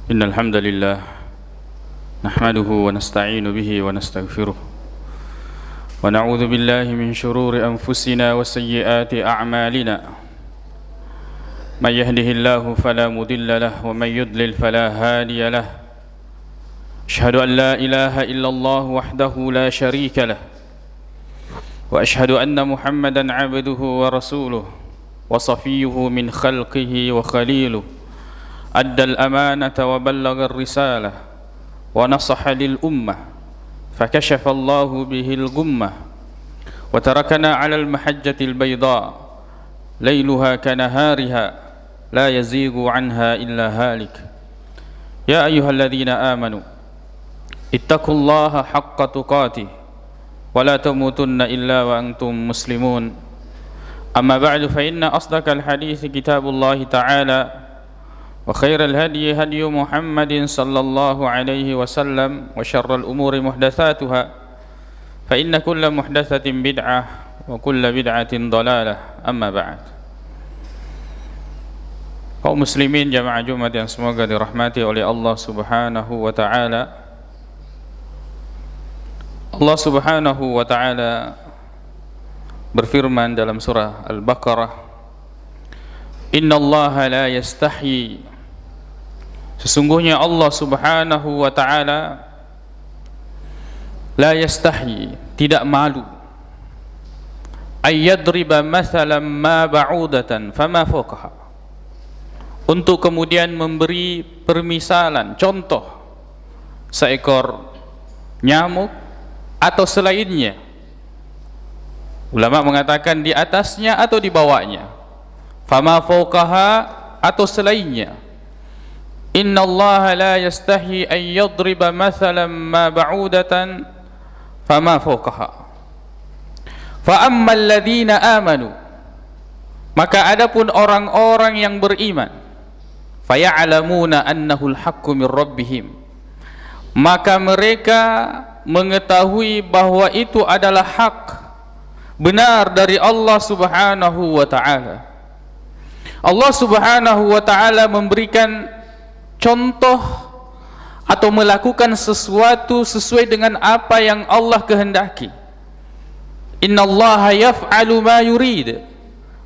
إن الحمد لله نحمده ونستعين به ونستغفره ونعوذ بالله من شرور أنفسنا وسيئات أعمالنا من يهده الله فلا مضل له ومن يضلل فلا هادي له أشهد أن لا إله إلا الله وحده لا شريك له وأشهد أن محمدا عبده ورسوله وصفيه من خلقه وخليله أدى الأمانة وبلغ الرسالة ونصح للأمة فكشف الله به الغمة وتركنا على المحجة البيضاء ليلها كنهارها لا يزيغ عنها إلا هالك يا أيها الذين آمنوا اتقوا الله حق تقاته ولا تموتن إلا وأنتم مسلمون أما بعد فإن أصدق الحديث كتاب الله تعالى وخير الهدي هدي محمد صلى الله عليه وسلم وشر الأمور محدثاتها فإن كل محدثة بدعة وكل بدعة ضلالة أما بعد. Kaum muslimin jamaah Jumat yang semoga dirahmati oleh Allah Subhanahu wa taala. Allah Subhanahu wa taala berfirman dalam surah Al-Baqarah, Innallaha la yastahyi, sesungguhnya Allah Subhanahu wa taala la yastahyi, tidak malu, ayyadriba mathalan ma ba'udatan fama fawqaha, untuk kemudian memberi permisalan, contoh seekor nyamuk atau selainnya. Ulama mengatakan di atasnya atau di bawahnya, fama fawqaha atau selainnya. Innallaha la yastahi an yadriba mathalan ma ba'udatan fama fawqaha fa ammal ladzina amanu, maka adapun orang-orang yang beriman, faya'lamuna annahu al-haqqu min rabbihim, maka mereka mengetahui bahwa itu adalah hak, benar dari Allah Subhanahu wa ta'ala. Allah Subhanahu wa ta'ala memberikan contoh atau melakukan sesuatu sesuai dengan apa yang Allah kehendaki. Innallaha yaf'alu ma yurid,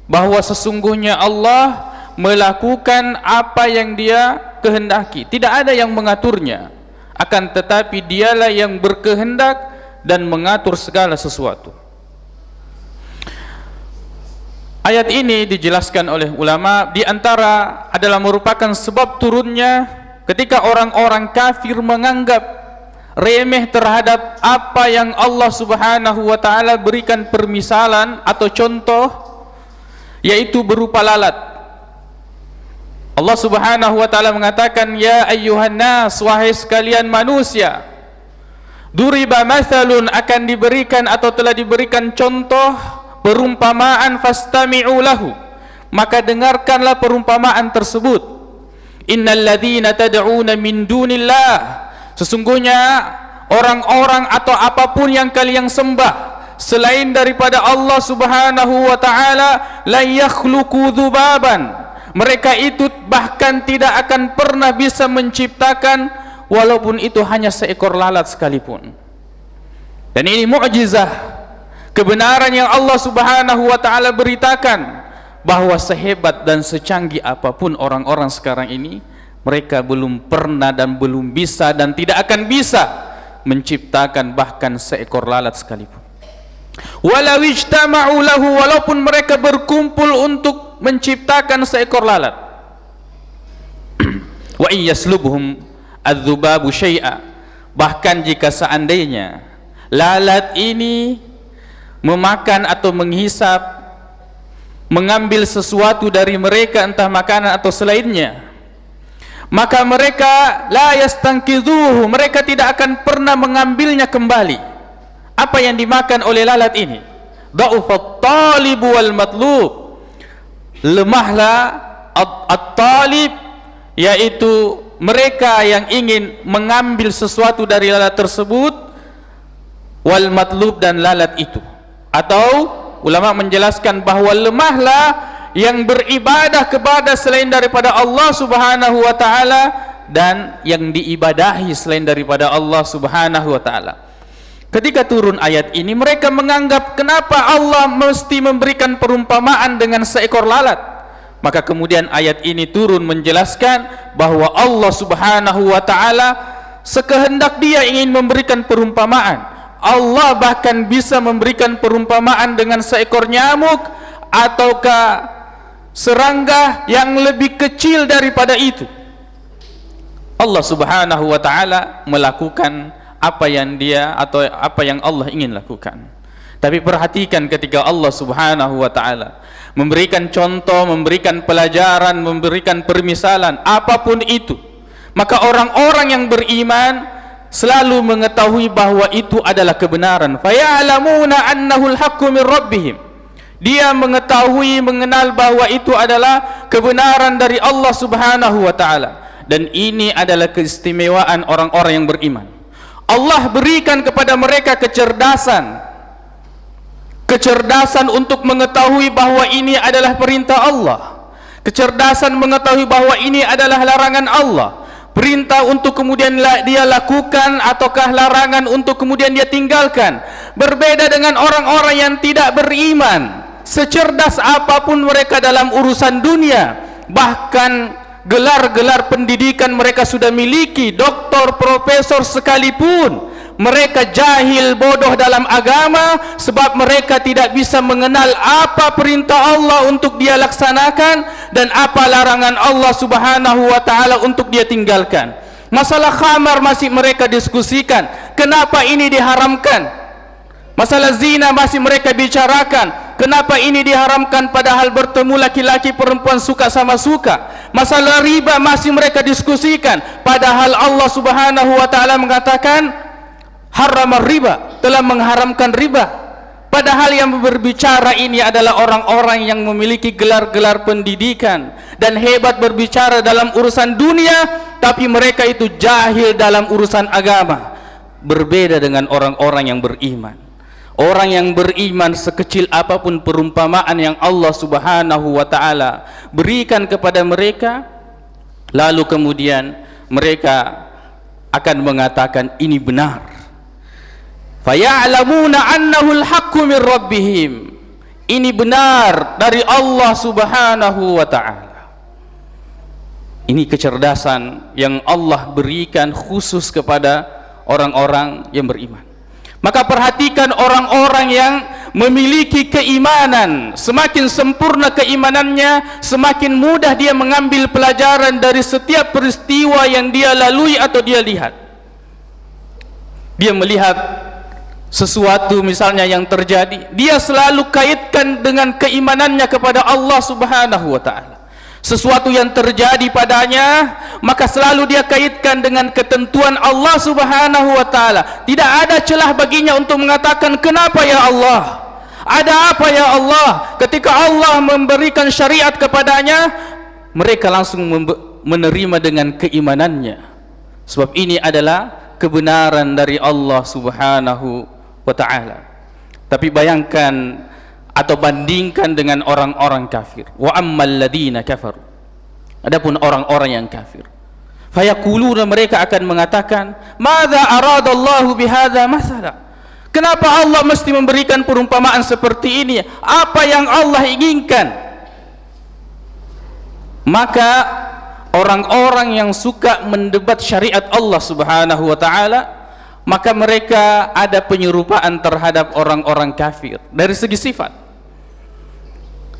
bahwa sesungguhnya Allah melakukan apa yang Dia kehendaki. Tidak ada yang mengaturnya, akan tetapi Dialah yang berkehendak dan mengatur segala sesuatu. Ayat ini dijelaskan oleh ulama, di antara adalah merupakan sebab turunnya ketika orang-orang kafir menganggap remeh terhadap apa yang Allah Subhanahu wa taala berikan permisalan atau contoh, yaitu berupa lalat. Allah Subhanahu wa taala mengatakan, ya ayyuhan nas, wahai sekalian manusia, duriba mathalun, akan diberikan atau telah diberikan contoh, perumpamaan, fastami'u lahu, maka dengarkanlah perumpamaan tersebut. Innal ladzina tad'una min dunillah, sesungguhnya orang-orang atau apapun yang kalian sembah selain daripada Allah Subhanahu wa taala, la yakhluqu dzubaban, mereka itu bahkan tidak akan pernah bisa menciptakan walaupun itu hanya seekor lalat sekalipun. Dan ini mukjizah, kebenaran yang Allah Subhanahu wa taala beritakan, bahwa sehebat dan secanggih apapun orang-orang sekarang ini, mereka belum pernah dan belum bisa dan tidak akan bisa menciptakan bahkan seekor lalat sekalipun. Walau ijtama'u lahu, walaupun mereka berkumpul untuk menciptakan seekor lalat. Wa in yaslubhum adzubabu syai'a, bahkan jika seandainya lalat ini memakan atau menghisap, mengambil sesuatu dari mereka, entah makanan atau selainnya, maka mereka la yastanqidhuhu, mereka tidak akan pernah mengambilnya kembali. Apa yang dimakan oleh lalat ini? Dha'ufat talib wal matlub, lemahlah at-talib, yaitu mereka yang ingin mengambil sesuatu dari lalat tersebut, wal matlub, dan lalat itu. Atau ulama menjelaskan bahwa lemahlah yang beribadah kepada selain daripada Allah Subhanahu wa taala, dan yang diibadahi selain daripada Allah Subhanahu wa taala. Ketika turun ayat ini, mereka menganggap kenapa Allah mesti memberikan perumpamaan dengan seekor lalat. Maka kemudian ayat ini turun menjelaskan bahwa Allah Subhanahu wa taala sekehendak Dia ingin memberikan perumpamaan, Allah bahkan bisa memberikan perumpamaan dengan seekor nyamuk ataukah serangga yang lebih kecil daripada itu. Allah Subhanahu wa taala melakukan apa yang Dia atau apa yang Allah ingin lakukan. Tapi perhatikan ketika Allah Subhanahu wa taala memberikan contoh, memberikan pelajaran, memberikan permisalan apapun itu, maka orang-orang yang beriman selalu mengetahui bahwa itu adalah kebenaran. Faya'lamuna annahu al-haqqu min rabbihim. Dia mengetahui, mengenal bahwa itu adalah kebenaran dari Allah Subhanahu wa taala. Dan ini adalah keistimewaan orang-orang yang beriman. Allah berikan kepada mereka kecerdasan untuk mengetahui bahwa ini adalah perintah Allah, kecerdasan mengetahui bahwa ini adalah larangan Allah, perintah untuk kemudian dia lakukan ataukah larangan untuk kemudian dia tinggalkan. Berbeda dengan orang-orang yang tidak beriman, secerdas apapun mereka dalam urusan dunia, bahkan gelar-gelar pendidikan mereka sudah miliki, doktor, profesor sekalipun, mereka jahil, bodoh dalam agama, sebab mereka tidak bisa mengenal apa perintah Allah untuk dia laksanakan dan apa larangan Allah Subhanahu wa taala untuk dia tinggalkan. Masalah khamar masih mereka diskusikan, kenapa ini diharamkan? Masalah zina masih mereka bicarakan, kenapa ini diharamkan padahal bertemu laki-laki perempuan suka sama suka. Masalah riba masih mereka diskusikan, padahal Allah Subhanahu wa taala mengatakan haramar riba, telah mengharamkan riba. Padahal yang berbicara ini adalah orang-orang yang memiliki gelar-gelar pendidikan dan hebat berbicara dalam urusan dunia, tapi mereka itu jahil dalam urusan agama. Berbeda dengan orang-orang yang beriman. Orang yang beriman, sekecil apapun perumpamaan yang Allah Subhanahu wa taala berikan kepada mereka, lalu kemudian mereka akan mengatakan ini benar. Faya'lamuna annahu al-haqqu min rabbihim. Ini benar dari Allah Subhanahu wa taala. Ini kecerdasan yang Allah berikan khusus kepada orang-orang yang beriman. Maka perhatikan orang-orang yang memiliki keimanan, semakin sempurna keimanannya, semakin mudah dia mengambil pelajaran dari setiap peristiwa yang dia lalui atau dia lihat. Dia melihat sesuatu misalnya yang terjadi, dia selalu kaitkan dengan keimanannya kepada Allah Subhanahu wa taala. Sesuatu yang terjadi padanya, maka selalu dia kaitkan dengan ketentuan Allah Subhanahu wa taala. Tidak ada celah baginya untuk mengatakan kenapa ya Allah, ada apa ya Allah. Ketika Allah memberikan syariat kepadanya, mereka langsung menerima dengan keimanannya, sebab ini adalah kebenaran dari Allah Subhanahu wa taala. Tapi bayangkan atau bandingkan dengan orang-orang kafir. Wa ammal ladina kafaru, adapun orang-orang yang kafir, fayaquluna, mereka akan mengatakan, madza aradallahu bihadza mathala, kenapa Allah mesti memberikan perumpamaan seperti ini, apa yang Allah inginkan? Maka orang-orang yang suka mendebat syariat Allah Subhanahu wa taala, maka mereka ada penyerupaan terhadap orang-orang kafir dari segi sifat.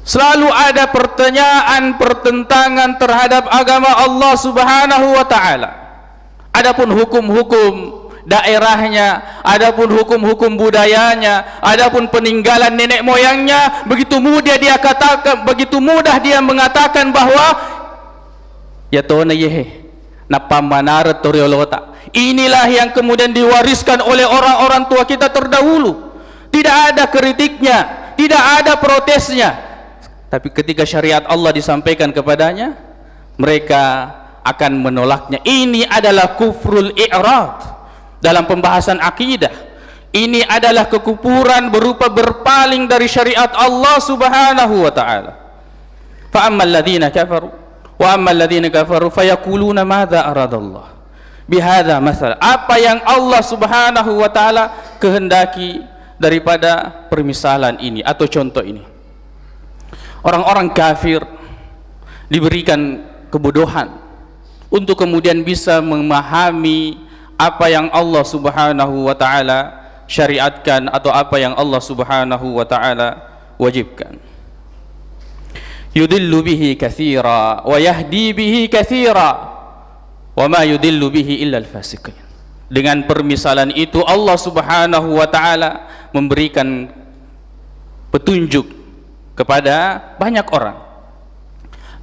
Selalu ada pertanyaan, pertentangan terhadap agama Allah Subhanahu wa taala. Adapun hukum-hukum daerahnya, adapun hukum-hukum budayanya, adapun peninggalan nenek moyangnya, begitu mudah dia katakan, begitu mudah dia mengatakan bahwa ya tona yehe napa manara toriolota. Inilah yang kemudian diwariskan oleh orang-orang tua kita terdahulu. Tidak ada kritiknya, tidak ada protesnya. Tapi ketika syariat Allah disampaikan kepadanya, mereka akan menolaknya. Ini adalah kufrul i'rad dalam pembahasan akidah. Ini adalah kekufuran berupa berpaling dari syariat Allah Subhanahu wa taala. Fa ammal ladzina kafaru, Wa ammal ladzina kafaru fayaquluna madza aradallah bihadza matsal. Apa yang Allah Subhanahu wa taala kehendaki daripada permisalan ini atau contoh ini. Orang-orang kafir diberikan kebodohan untuk kemudian bisa memahami apa yang Allah Subhanahu wa taala syariatkan atau apa yang Allah Subhanahu wa taala wajibkan. Yudillu bihi katsira wa yahdi bihi katsira wa ma yudillu bihi illa al-fasiqin. Dengan permisalan itu Allah Subhanahu wa taala memberikan petunjuk kepada banyak orang.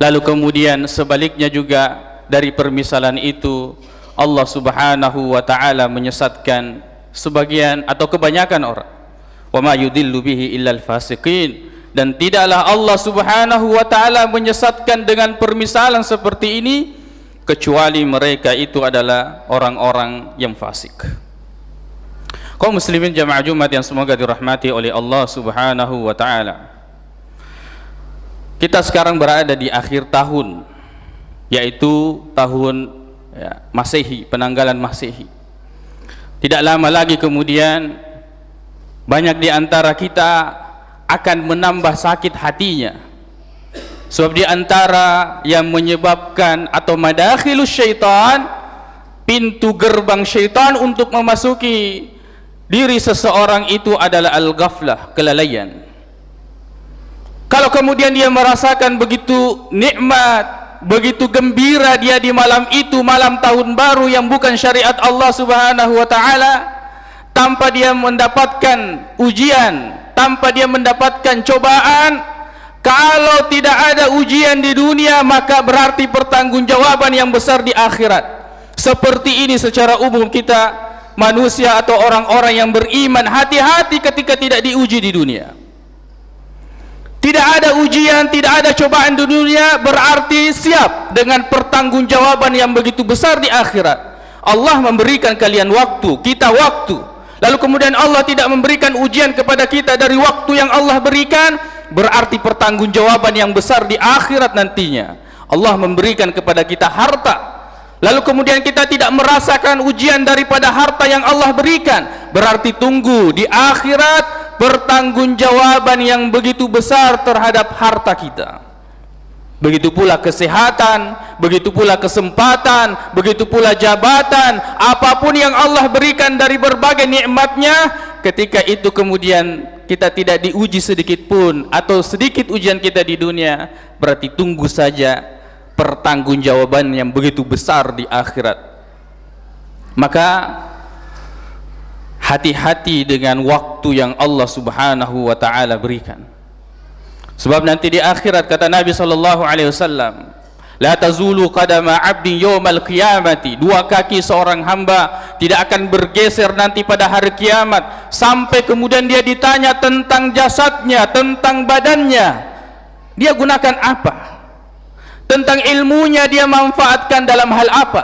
Lalu kemudian sebaliknya juga dari permisalan itu Allah Subhanahu wa taala menyesatkan sebagian atau kebanyakan orang. Wa ma yudillu bihi illa al-fasiqin. Dan tidaklah Allah Subhanahu wa taala menyesatkan dengan permisalan seperti ini kecuali mereka itu adalah orang-orang yang fasik. Kaum muslimin jamaah Jumat yang semoga dirahmati oleh Allah Subhanahu wa taala. Kita sekarang berada di akhir tahun, yaitu tahun Masehi, penanggalan Masehi. Tidak lama lagi kemudian banyak di antara kita akan menambah sakit hatinya, sebab di antara yang menyebabkan atau madakhilus syaitan, pintu gerbang syaitan untuk memasuki diri seseorang itu adalah al-ghaflah, kelalaian. Kalau kemudian dia merasakan begitu nikmat, begitu gembira dia di malam itu, malam tahun baru yang bukan syariat Allah Subhanahu wa taala, tanpa dia mendapatkan ujian, tanpa dia mendapatkan cobaan. Kalau tidak ada ujian di dunia, maka berarti pertanggungjawaban yang besar di akhirat. Seperti ini secara umum kita manusia atau orang-orang yang beriman, hati-hati ketika tidak diuji di dunia. Tidak ada ujian, tidak ada cobaan di dunia, berarti siap dengan pertanggungjawaban yang begitu besar di akhirat. Allah memberikan kalian waktu, kita waktu. Lalu kemudian Allah tidak memberikan ujian kepada kita dari waktu yang Allah berikan, berarti pertanggungjawaban yang besar di akhirat nantinya. Allah memberikan kepada kita harta, lalu kemudian kita tidak merasakan ujian daripada harta yang Allah berikan, berarti tunggu di akhirat pertanggungjawaban yang begitu besar terhadap harta kita. Begitu pula kesehatan, begitu pula kesempatan, begitu pula jabatan, apapun yang Allah berikan dari berbagai nikmatnya, ketika itu kemudian kita tidak diuji sedikit pun atau sedikit ujian kita di dunia, berarti tunggu saja pertanggungjawaban yang begitu besar di akhirat. Maka hati-hati dengan waktu yang Allah Subhanahu wa taala berikan. Sebab nanti di akhirat kata Nabi sallallahu alaihi wasallam, la tazulu qadama 'abdin yaumal qiyamati, dua kaki seorang hamba tidak akan bergeser nanti pada hari kiamat sampai kemudian dia ditanya tentang jasadnya, tentang badannya. Dia gunakan apa? Tentang ilmunya dia manfaatkan dalam hal apa?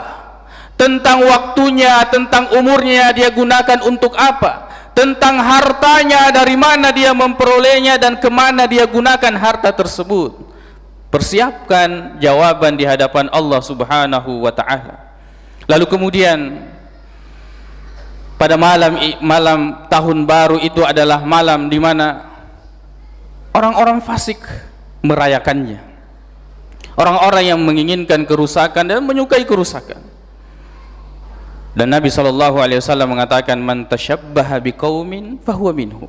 Tentang waktunya, tentang umurnya dia gunakan untuk apa? Tentang hartanya, dari mana dia memperolehnya dan kemana dia gunakan harta tersebut. Persiapkan jawaban di hadapan Allah Subhanahu wa ta'ala. Lalu kemudian pada malam tahun baru itu adalah malam di mana orang-orang fasik merayakannya, orang-orang yang menginginkan kerusakan dan menyukai kerusakan. Dan Nabi SAW mengatakan, man tashabbaha biqaumin fahuwa minhum.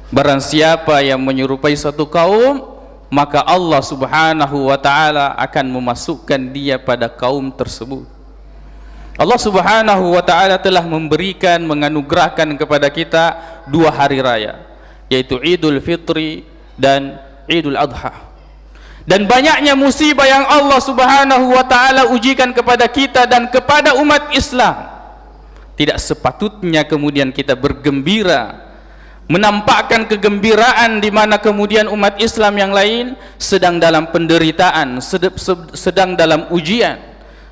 Barang siapa yang menyerupai satu kaum, maka Allah Subhanahu wa ta'ala akan memasukkan dia pada kaum tersebut. Allah Subhanahu wa ta'ala telah memberikan, menganugerahkan kepada kita dua hari raya, yaitu Idul Fitri dan Idul Adha. Dan banyaknya musibah yang Allah Subhanahu wa ta'ala ujikan kepada kita dan kepada umat Islam. Tidak sepatutnya kemudian kita bergembira, menampakkan kegembiraan di mana kemudian umat Islam yang lain sedang dalam penderitaan, sedang dalam ujian.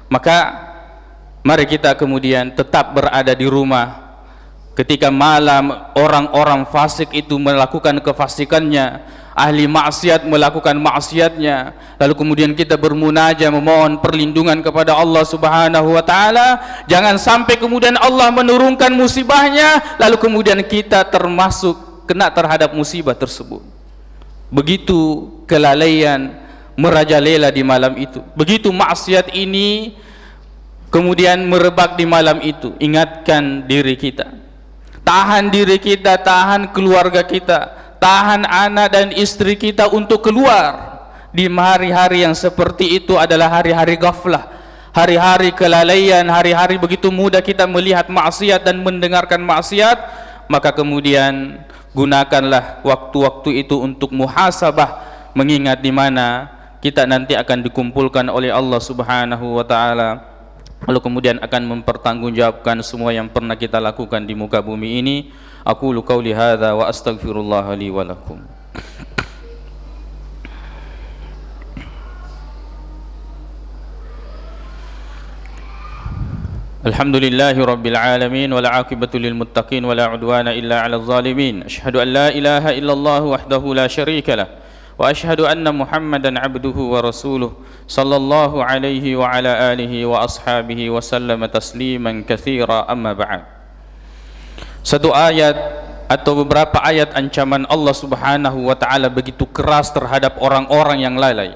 Maka mari kita kemudian tetap berada di rumah ketika malam orang-orang fasik itu melakukan kefasikannya, ahli maksiat melakukan maksiatnya, lalu kemudian kita bermunajat memohon perlindungan kepada Allah Subhanahu wa taala, jangan sampai kemudian Allah menurunkan musibahnya lalu kemudian kita termasuk kena terhadap musibah tersebut. Begitu kelalaian merajalela di malam itu, begitu maksiat ini kemudian merebak di malam itu. Ingatkan diri kita, tahan diri kita, tahan keluarga kita, tahan anak dan istri kita untuk keluar di hari-hari yang seperti itu. Adalah hari-hari ghaflah, hari-hari kelalaian, hari-hari begitu mudah kita melihat maksiat dan mendengarkan maksiat. Maka kemudian gunakanlah waktu-waktu itu untuk muhasabah, mengingat di mana kita nanti akan dikumpulkan oleh Allah Subhanahu wa taala, lalu kemudian akan mempertanggungjawabkan semua yang pernah kita lakukan di muka bumi ini. Aqulu qauli hadza wa astaghfirullah li wa lakum. Alhamdulillahi rabbil alamin wal aqibatu lil muttaqin wala udwana illa 'alal zalimin. Asyhadu an la ilaha illallah wahdahu la syarika lah wa asyhadu anna Muhammadan 'abduhu wa rasuluh sallallahu alaihi wa ala alihi wa ashabihi wa sallama tasliman katsira. Amma ba'd. Satu ayat atau beberapa ayat ancaman Allah Subhanahu wa taala begitu keras terhadap orang-orang yang lalai.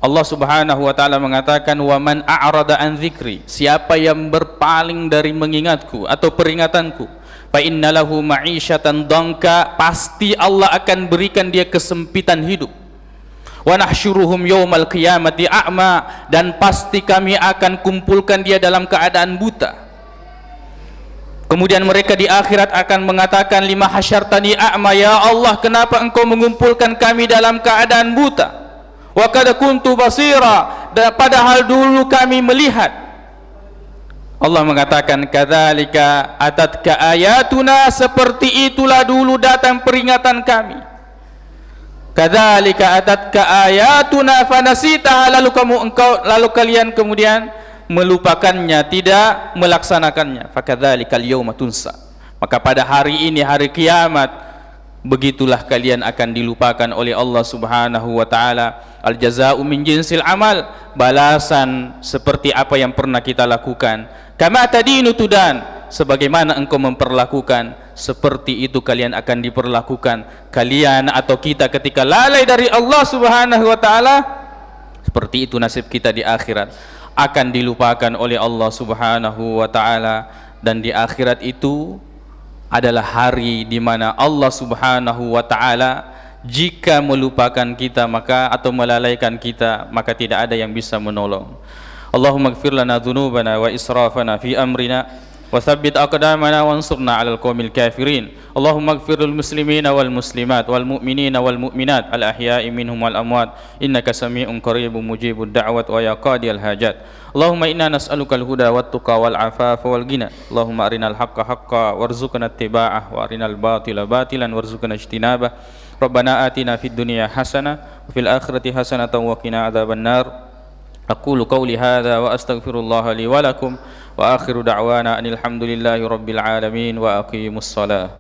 Allah Subhanahu wa taala mengatakan, "Wa man a'rada an dzikri," siapa yang berpaling dari mengingatku atau peringatanku, fa innalahu ma'isyatan dhanka, pasti Allah akan berikan dia kesempitan hidup. Wa nahsyuruhum yaumal qiyamati a'ma, dan pasti kami akan kumpulkan dia dalam keadaan buta. Kemudian mereka di akhirat akan mengatakan, lima hasyartani a'ma, ya Allah, kenapa engkau mengumpulkan kami dalam keadaan buta? Wa qad kuntu basira, padahal dulu kami melihat. Allah mengatakan, kadzalika atatka ayatuna, seperti itulah dulu datang peringatan kami. Kadzalika atatka ayatuna fanasitaha, lalu kalian kemudian melupakannya, tidak melaksanakannya. Fakadzalikal yauma tunsa, maka pada hari ini, hari kiamat, begitulah kalian akan dilupakan oleh Allah Subhanahu wa taala. Al jazaa'u min jinsil amal, balasan seperti apa yang pernah kita lakukan. Kama tadinu tudan, sebagaimana engkau memperlakukan, seperti itu kalian akan diperlakukan. Kalian atau kita ketika lalai dari Allah Subhanahu wa taala, seperti itu nasib kita di akhirat, akan dilupakan oleh Allah Subhanahu wa taala. Dan di akhirat itu adalah hari di mana Allah Subhanahu wa taala jika melupakan kita maka atau melalaikan kita, maka tidak ada yang bisa menolong. Allahumma ighfir lana dhunubana wa israfana fi amrina wa thabbit aqdamana wansurna 'alal qaumil kafirin. Allahumma ighfir lil muslimina wal muslimat wal mu'minina wal mu'minat al ahya'i minhum wal amwat innaka sami'un qaribun mujibud da'wat wa ya qadiyal hajat. Allahumma inna nas'aluka al-huda wat tuqa wal afafa wal ghina. Allahumma arinal haqqa haqqan warzuqna ittiba'ah wa arinal batila batilan warzuqna ijtinabah. Rabbana atina fid dunya hasanah wa fil akhirati hasanatan wa qina adzabannar. Aqulu qawli hadza wa astaghfirullah li wa lakum wa akhiru da'wana anil hamdulillahi rabbil alamin wa aqimus shalah.